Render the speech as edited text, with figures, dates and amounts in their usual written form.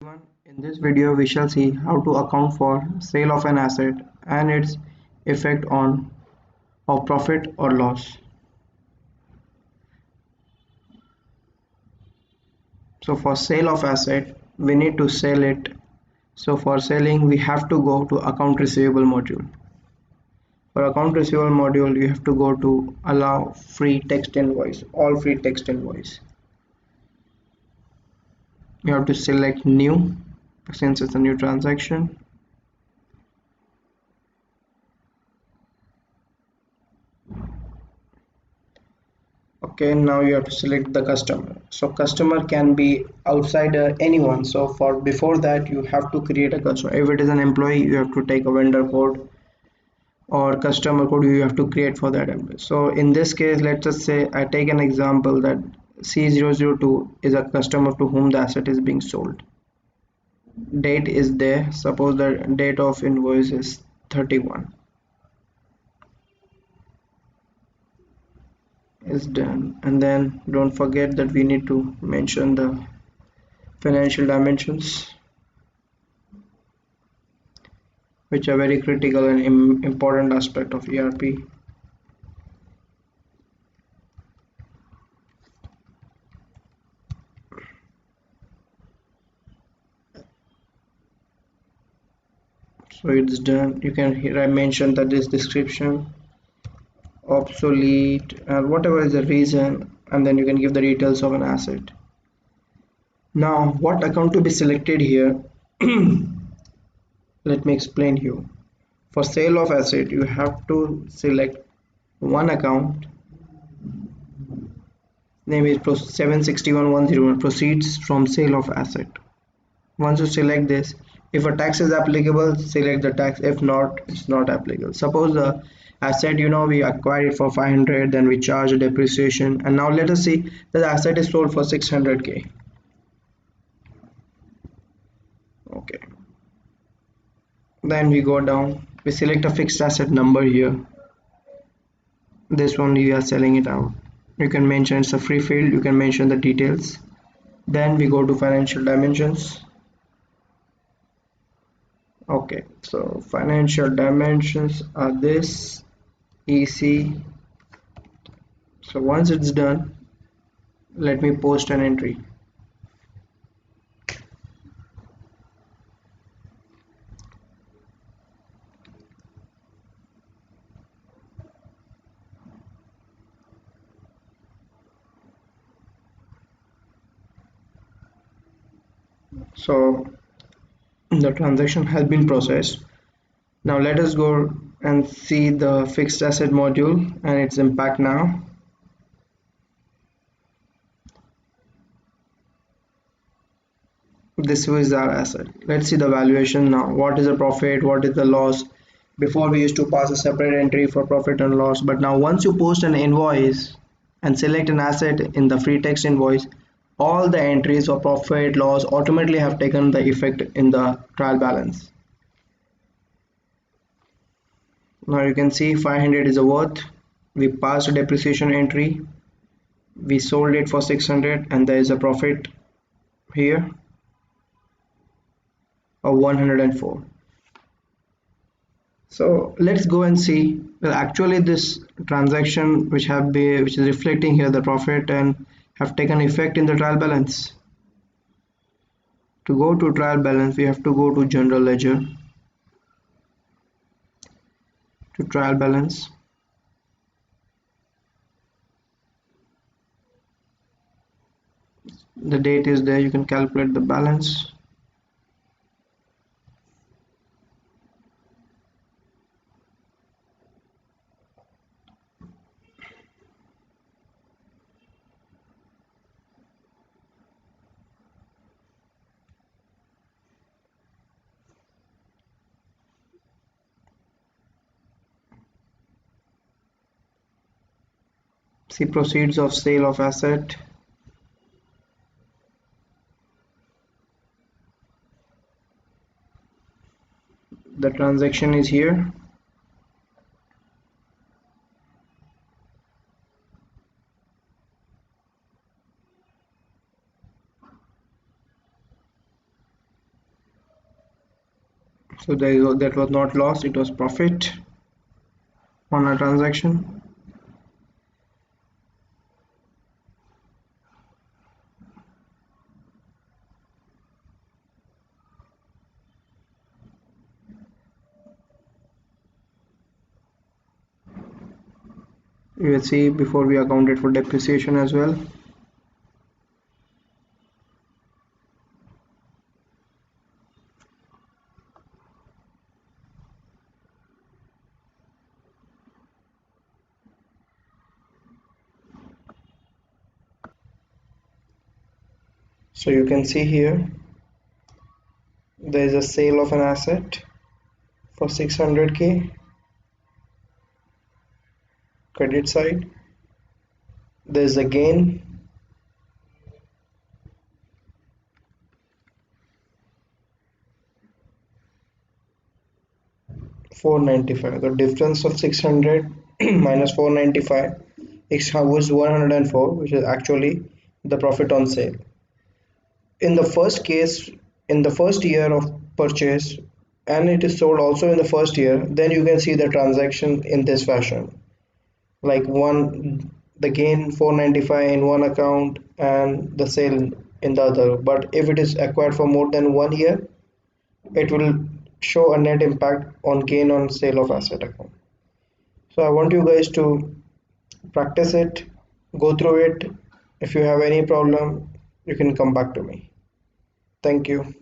Everyone, in this video we shall see how to account for sale of an asset and its effect on of profit or loss. So for sale of asset we need to sell it. So for selling we have to go to account receivable module. For account receivable module you have to go to allow free text invoice, all free text invoice. You have to select new since it's a new transaction. Okay, now you have to select the customer. So customer can be outside anyone. So for before that you have to create a customer. If it is an employee you have to take a vendor code or customer code you have to create for that employee. So in this case, let's just say I take an example that C002 is a customer to whom the asset is being sold. Date is there. Suppose the date of invoice is 31 is done, and then don't forget that we need to mention the financial dimensions, which are very critical and important aspect of ERP. So it's done. You can here I mentioned that this description obsolete and whatever is the reason, and then you can give the details of an asset. Now what account to be selected here? Let me explain you. For sale of asset you have to select one account, name is 761,101, proceeds from sale of asset. Once you select this, if a tax is applicable, select the tax. If not, it's not applicable. Suppose the asset, we acquired it for 500, then we charge a depreciation, and now let us see that the asset is sold for 600k. Okay, then we go down, we select a fixed asset number here. This one you are selling it out. You can mention it's a free field, you can mention the details. Then we go to financial dimensions. Okay, so financial dimensions are this EC. So once it's done, let me post an entry. So the transaction has been processed. Now let us go and see the fixed asset module and its impact now. This is our asset. Let's see the valuation now. What is the profit? What is the loss? Before we used to pass a separate entry for profit and loss, but now once you post an invoice and select an asset in the free text invoice, all the entries of profit loss automatically have taken the effect in the trial balance. Now you can see 500 is a worth. We passed a depreciation entry. We sold it for 600 and there is a profit here of 104. So let's go and see. Well, actually this transaction which is reflecting here the profit and have taken effect in the trial balance. To go to trial balance we have to go to general ledger, to trial balance. The date is there, you can calculate the balance. See proceeds of sale of asset. The transaction is here. So that was not loss, it was profit on a transaction. You will see before we accounted for depreciation as well. So you can see here there is a sale of an asset for 600k credit side. There is a gain 495. The difference of 600 minus 495 was 104, which is actually the profit on sale. In the first case, in the first year of purchase, and it is sold also in the first year, then you can see the transaction in this fashion. Like the gain 495 in one account and the sale in the other. But if it is acquired for more than 1 year, it will show a net impact on gain on sale of asset account. So I want you guys to practice it, go through it. If you have any problem, you can come back to me. Thank you.